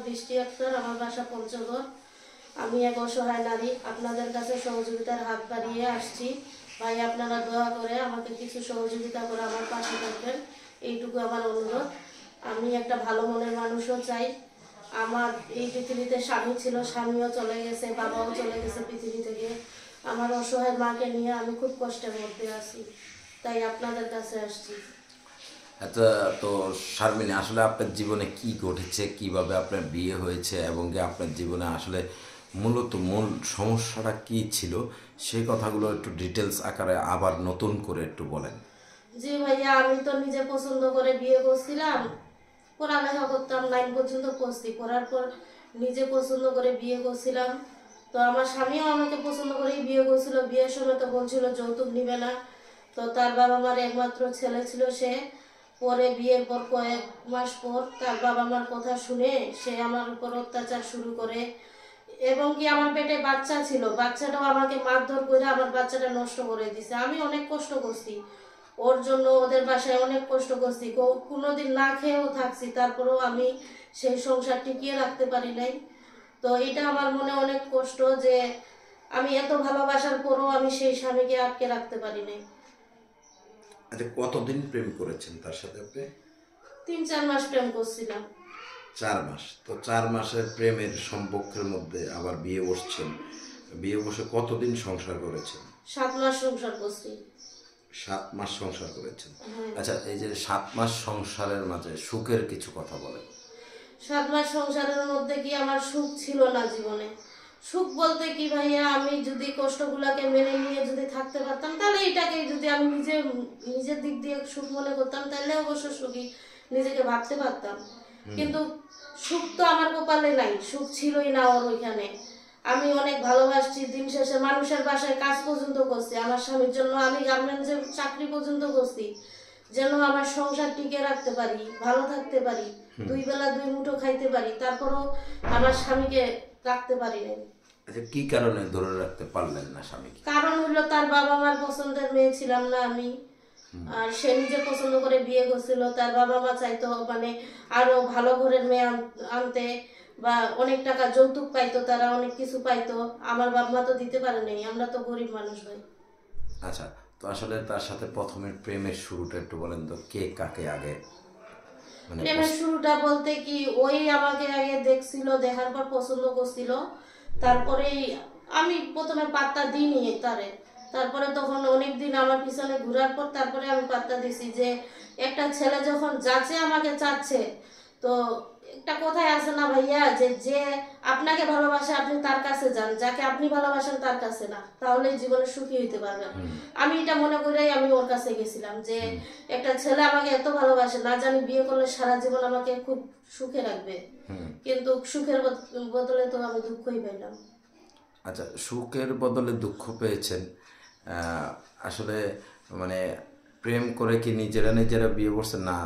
বৃষ্টি আক্তার, আমার বাসা পঞ্চগড়। আমি এক অসহায় নারী, আপনাদের কাছে সহযোগিতার হাত বাড়িয়ে আসছি। ভাই, আপনারা দয়া করে আমাকে কিছু সহযোগিতা করে আমার পাশে থাকবেন, এইটুকু আমার অনুরোধ। আমি একটা ভালো মনের মানুষও চাই। আমার এই পৃথিবীতে স্বামী ছিল, স্বামীও চলে গেছে, বাবাও চলে গেছে পৃথিবী থেকে। আমার অসহায় মাকে নিয়ে আমি খুব কষ্টের মধ্যে আছি, তাই আপনাদের কাছে আসছি। আচ্ছা, তো শারমিন, আসলে আপনার জীবনে কি ঘটেছে, কিভাবে আপনার বিয়ে হয়েছে এবং কি আপনার জীবনে আসলে মূলত মূল সমস্যাটা কি ছিল, সেই কথাগুলো একটু ডিটেলস আকারে আবার নতুন করে একটু বলেন। জি ভাইয়া, আমি তো নিজে পছন্দ করে বিয়ে করছিলাম। পড়ালেখা করতাম, 9 পর্যন্ত পড়ছি। পড়ার পর নিজে পছন্দ করে বিয়ে করছিলাম। তো আমার স্বামীও আমাকে পছন্দ করেই বিয়ে করছিল। বিয়ের সময় তো বলছিল যৌতুক নিবে না। তো তার বাবা মার একমাত্র ছেলে ছিল সে। পরে বিয়ের পর কয়েক মাস পর তার বাবা মার কথা শুনে সে আমার উপর অত্যাচার শুরু করে, এবং কি আমার পেটে বাচ্চা ছিল, বাচ্চাটাও আমাকে মারধর করে আমার বাচ্চাটা নষ্ট করে দিছে। আমি অনেক কষ্ট করছি ওর জন্য, ওদের বাসায় অনেক কষ্ট করছি, কোনোদিন না খেয়েও থাকছি, তারপরেও আমি সেই সংসার টিকিয়ে রাখতে পারি নাই। তো এটা আমার মনে অনেক কষ্ট যে আমি এত ভালোবাসার পরও আমি সেই স্বামীকে আটকে রাখতে পারি নাই। আচ্ছা, কতদিন প্রেম করেছেন তার সাথে আপনি? 3-4 মাস প্রেম করছিলাম। 4 মাস। তো 4 মাসের প্রেমের সম্পর্কের মধ্যে আবার বিয়ে বসছেন। বিয়ে বসে কতদিন সংসার করেছেন? 7 মাস সংসার করছি। 7 মাস সংসার করেছেন। আচ্ছা, এই যে 7 মাস সংসারের মাঝে সুখের কিছু কথা বলেন। 7 মাস সংসারের মধ্যে কি আমার সুখ ছিল না জীবনে? সুখ বলতে কি ভাইয়া, আমি যদি কষ্টগুলাকে মেনে নিয়ে যদি থাকতে পারতাম, তাহলে এটাকে যদি আমি নিজের দিক দিয়ে সুখ মনে করতাম, তাহলে অবশ্য সুখী নিজেকে ভাবতে পারতাম। কিন্তু সুখ তো আমার কপালে নাই, সুখ ছিলই না ওর ওইখানে। আমি অনেক ভালোবাসছি, দিন শেষে মানুষের বাসায় কাজ পর্যন্ত করছি আমার স্বামীর জন্য। আমি গার্মেন্টসে চাকরি পর্যন্ত করছি যেন আমার সংসার টিকে রাখতে পারি, ভালো থাকতে পারি, 2 বেলা 2 মুঠো খাইতে পারি। তারপরও আমার স্বামীকে রাখতে পারি নাই। আচ্ছা, কি কারণে ধরে রাখতে পারলেন না স্বামীকে? কারণ হলো তার বাবা মার পছন্দের মেয়ে ছিলাম না আমি। আর সে নিজে পছন্দ করে বিয়ে করছিল। তার বাবা মা চাইতো মানে আরো ভালো ঘরের মেয়ে আনতে, বা অনেক টাকা যৌতুক পাইতো, তারা অনেক কিছু পাইতো। আমার বাবা মা তো দিতে পারে নাই, আমরা তো গরিব মানুষ ভাই। আচ্ছা, তো আসলে তার সাথে প্রথমে প্রেমের শুরুটা একটু বলেন তো, কে কাকে আগে মানে প্রেমের শুরুটা বলতে কি, ওই আমাকে আগে দেখছিল, দেখার পর পছন্দ করছিল। তারপরে আমি প্রথমে পাত্তা দিইনি তারে। তারপরে তখন অনেকদিন আমার পিছনে ঘোরার পর তারপরে আমি পাত্তা দিছি যে একটা ছেলে যখন যাচ্ছে আমাকে চাচ্ছে, তো একটা কথাই আছে না ভাইয়া, যে যে আপনাকে ভালোবাসে আপনি তার কাছে যান, যাকে আপনি ভালোবাসেন তার কাছে না, তাহলে জীবনে সুখী হইতে পারবেন। আমি এটা মনে করেই আমি ওর কাছে গেছিলাম যে একটা ছেলে আমাকে এত ভালোবাসে, না জানি বিয়ে করলে সারা জীবন আমাকে খুব সুখে রাখবে, কিন্তু সুখের বদলে তো আমি দুঃখই পেলাম। আচ্ছা, সুখের বদলে দুঃখ পেয়েছেন। আসলে মানে প্রেম করে কি নিজেরা বিয়ে করছেন, না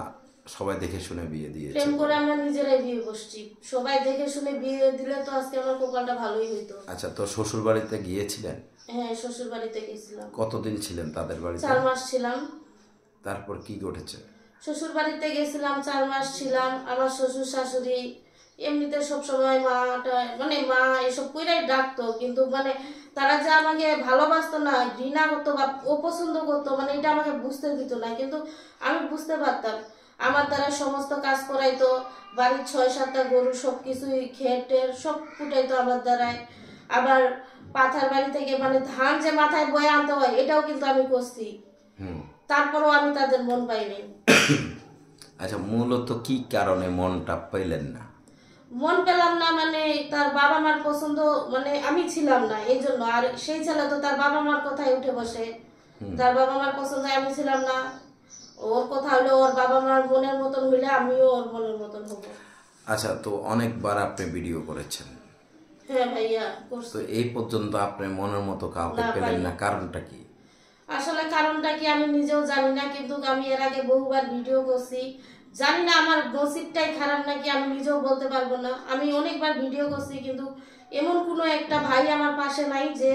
সবাই দেখে শুনে বিয়ে দিয়েছে? প্রেম করে আমরা নিজেরাই বিয়ে বসছি। সবাই দেখে শুনে বিয়ে দিলে তো আজকে আমার কপালটা ভালোই হইতো। আচ্ছা, তো শ্বশুর বাড়িতে গিয়েছিলেন? হ্যাঁ, শ্বশুর বাড়িতে গেছিলাম। কতদিন ছিলেন তাদের বাড়িতে? 4 মাস ছিলাম। তারপর কি ঘটেছে? শ্বশুর বাড়িতে গেছিলাম, 4 মাস ছিলাম। আমার শ্বশুর শাশুড়ি এমনিতে সবসময় মানে মা এসব কইরাই ডাকতো, কিন্তু মানে তারা যে আমাকে ভালোবাসতো না, ঘৃণা করতো বা অপছন্দ করতো, মানে এটা আমাকে বুঝতে দিত না। কিন্তু আমি বুঝতে পারতাম, আমার দ্বারা সমস্ত কাজ করাইতো, বাড়ির 6-7টা গরু সবকিছুই খেটে সব কুটাইতো আমার দ্বারাই। আবার পাথার বাড়ি থেকে মানে ধান যে মাথায় বয়ে আনতে হয়, এটাও কিন্তু আমি করছি। তারপরও আমি তাদের মন পাইনি। আচ্ছা, মূলত কি কারণে মনটা পাইলেন না? মন পেলাম না মানে তার বাবা মার পছন্দ মানে আমি ছিলাম না, এই জন্য। আর সেই ছেলে তো তার বাবা মার কথায় উঠে বসে, তার বাবা মার পছন্দ আমি ছিলাম না। ওর কথা হলো ওর বাবা মার মনের মতন হইলে আমিও ওর মনের মতন হব। আচ্ছা, তো অনেকবার আপনি ভিডিও করেছেন। হ্যাঁ ভাইয়া, তো এই পর্যন্ত আপনি মনের মতো কাউকে পেলেন না, কারণটা কি? আসলে কারণটা কি আমি নিজেও জানি না, কিন্তু আমি এর আগে বহুবার ভিডিও করছি। জানি না আমার নসিবটাই খারাপ নাকি, আমি নিজেও বলতে পারবো না। আমি অনেকবার ভিডিও করছি, কিন্তু এমন কোনো একটা ভাই আমার পাশে নাই যে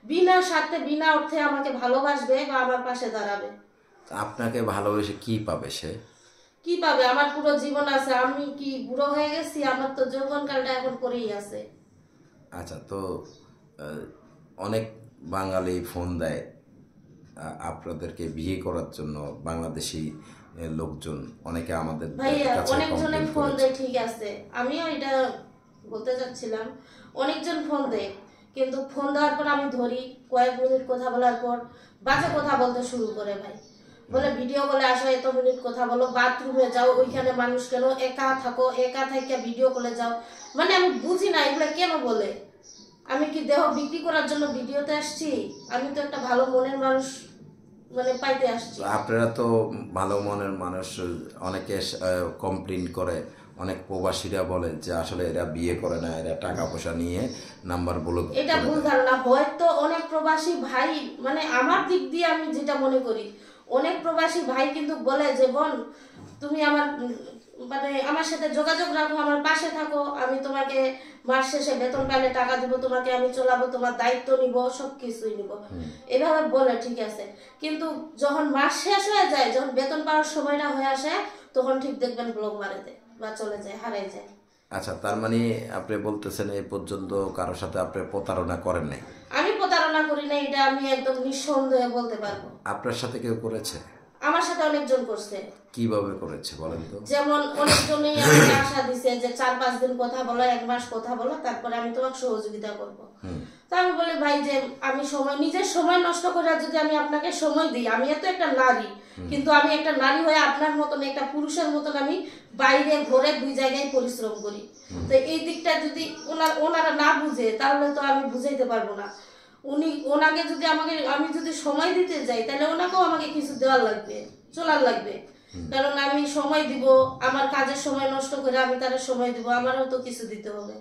বিনা স্বার্থে বিনা অর্থে আমাকে ভালোবাসবে বা আমার পাশে দাঁড়াবে। আপনাকে ভালোবেসে কি পাবে সে? কি পাবে? আমার পুরো জীবন আছে, আমি কি বুড়ো হয়ে গেছি? আমার তো যৌবনকালটা এখন পরেই আছে। আচ্ছা, তো অনেক বাঙালি ফোন দেয় আপনাদেরকে বিয়ে করার জন্য, বাংলাদেশি লোকজন অনেকে আমাদের ভাইয়া কাছে অনেকজনে কমপ্লেন ফোন করেছে। দেয়, ঠিক আছে, আমিও এটা বলতে চাচ্ছিলাম। অনেকজন ফোন দেয়, কিন্তু ফোন দেওয়ার পর আমি ধরি, কয়েক মিনিট কথা বলার পর বাজে কথা বলতে শুরু করে ভাই। বলে ভিডিও কলে আসো, এত মিনিট কথা বলো, বাথরুমে যাও, ওইখানে মানুষ কেন, একা থাকো, একা থেকে ভিডিও কলে যাও। মানে আমি বুঝি না এগুলো কেন বলে। আমি কি দেহ বিক্রি করার জন্য ভিডিওতে আসছি? আমি তো একটা ভালো মনের মানুষ মানে পাইতে আসছি। আপনারা তো ভালো মনের মানুষ, অনেকে কমপ্লেন করে, অনেক প্রবাসীরা বলে যে আসলে এরা বিয়ে করে না, এরা টাকা পয়সা নিয়ে নাম্বার ব্লক এটা করে ভুল দেয়। ধারণা। হয়তো অনেক প্রবাসী ভাই, মানে আমার দিক দিয়ে আমি যেটা মনে করি, অনেক প্রবাসী ভাই কিন্তু বলে যে বোন তুমি আমার মানে আমার সাথে যোগাযোগ রাখো, আমার পাশে থাকো, আমি তোমাকে মাস শেষে বেতন পাইলে টাকা দিব, তোমাকে আমি চলাবো, তোমার দায়িত্ব নিব, সবকিছুই নিব, এভাবে বলে, ঠিক আছে। কিন্তু যখন মাস শেষ হয়ে যায়, যখন বেতন পাওয়ার সময়টা হয়ে আসে, তখন ঠিক দেখবেন ব্লক মারে দেয় বা চলে যায়, হারিয়ে যায়। আচ্ছা, তার মানে আপনি বলতেছেন এই পর্যন্ত কারোর সাথে আপনি প্রতারণা করেন নাই? আমি প্রতারণা করি না, এটা আমি একদম নিঃসন্দেহে বলতে পারবো। আপনার সাথে কেউ করেছে? আমার সাথে অনেকজন করছে। কিভাবে করেছে বলেন তো? যেমন অনেকজনই আমাকে আশা দিছে যে 4-5 দিন কথা বলো, 1 মাস কথা বলো, তারপরে আমি তোমাকে সহযোগিতা করব। তো আমি বলি ভাই যে আমি সময়, নিজের সময় নষ্ট করে যদি আমি আপনাকে সময় দিই, আমি তো একটা নারী, কিন্তু আমি একটা নারী হয়ে আপনার মতন, একটা পুরুষের মতন আমি বাইরে ঘরে 2 জায়গায় পরিশ্রম করি। তো এই দিকটা যদি ওনারা না বুঝে, তাহলে তো আমি বুঝাইতে পারবো না। ওনাকে যদি আমি যদি সময় দিতে যাই, তাহলে ওনাকেও আমাকে কিছু দেওয়ার লাগবে, চলার লাগবে। কারণ আমি সময় দিব, আমার কাজের সময় নষ্ট করে আমি তার সময় দিব, আমারও তো কিছু দিতে হবে।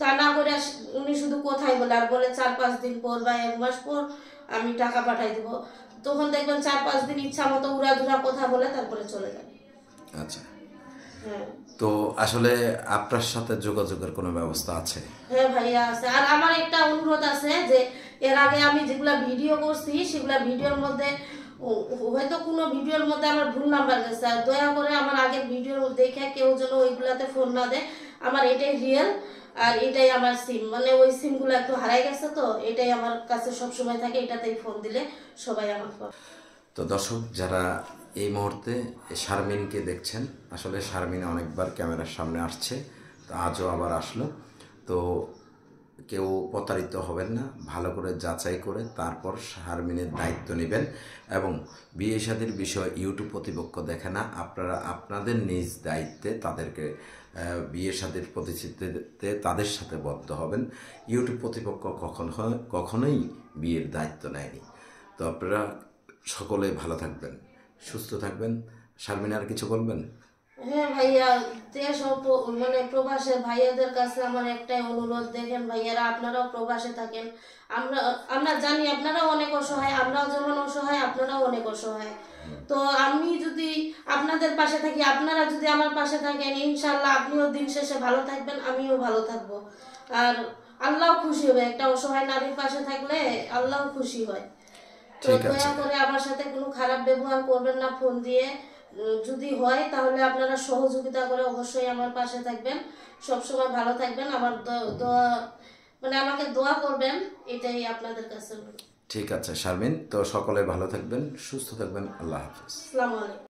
তা না করে উনি শুধু কোথায় বলে, আর বলে 4-5 দিন পর বা 1 মাস পর আমি টাকা পাঠাই দিব। তখন দেখবেন 4-5 দিন ইচ্ছা মতো উড়াধুরা কথা বলে তারপরে চলে যাবে। আচ্ছা, হ্যাঁ তো আসলে আপনার সাথে যোগাযোগের কোনো ব্যবস্থা আছে? হ্যাঁ ভাইয়া আছে। আর আমার একটা অনুরোধ আছে যে এর আগে আমি যেগুলা ভিডিও করছি, সেগুলা ভিডিওর মধ্যে হয়তো কোনো ভিডিওর মধ্যে আমার ভুল নাম্বার গেছে, আর দয়া করে আমার আগের ভিডিও দেখে কেউ যেন ওইগুলাতে ফোন না দেয়। আমার এটাই রিয়েল, আর এটাই আমার সিম, মানে ওই সিমগুলো একটু হারাই গেছে, তো এটাই আমার কাছে সবসময় থাকে, এটাতেই ফোন দিলে সবাই আমার ফোন। তো দর্শক যারা এই মুহূর্তে শারমিনকে দেখছেন, আসলে শারমিন অনেকবার ক্যামেরার সামনে আসছে, তো আজও আবার আসলো। তো কেউ প্রতারিত হবেন না, ভালো করে যাচাই করে তারপর শারমিনের দায়িত্ব নেবেন। এবং বিয়ে শাদীর বিষয় ইউটিউব কর্তৃপক্ষ দেখে না, আপনারা আপনাদের নিজ দায়িত্বে তাদেরকে বিয়ে শাদীর প্রতিশ্রুতিতে তাদের সাথে বদ্ধ হবেন। ইউটিউব কর্তৃপক্ষ কখনোই বিয়ের দায়িত্ব নেয়নি। তো আপনারা সকলে ভালো থাকবেন, সুস্থ থাকবেন। শারমিন আর কিছু বলবেন? হ্যাঁ ভাইয়া, দেশ ও মানে প্রবাসে ভাইয়াদের কাছে আমার একটাই অনুরোধ, দেখেন ভাইয়ারা আপনারাও প্রবাসে থাকেন, আমরা জানি আপনারাও অনেক অসহায়, আমরাও যেমন অসহায়, আপনারাও অনেক অসহায়। তো আমি যদি আপনাদের পাশে থাকি, আপনারা যদি আমার পাশে থাকেন, ইনশাল্লাহ আপনিও দিন শেষে ভালো থাকবেন, আমিও ভালো থাকবো। আর আল্লাহ খুশি হবে, একটা অসহায় নারীর পাশে থাকলে আল্লাহ খুশি হয়। তো ঠিক আছে। দয়া করে আমার সাথে কোনো খারাপ ব্যবহার করবেন না ফোন দিয়ে। যদি হয় তাহলে আপনারা সহযোগিতা করে অবশ্যই আমার পাশে থাকবেন, সবসময় ভালো থাকবেন, আমার দোয়া মানে আমাকে দোয়া করবেন, এটাই আপনাদের কাছে। ঠিক আছে শারমিন, তো সকলে ভালো থাকবেন, সুস্থ থাকবেন। আল্লাহ হাফেজ। আসসালামু আলাইকুম।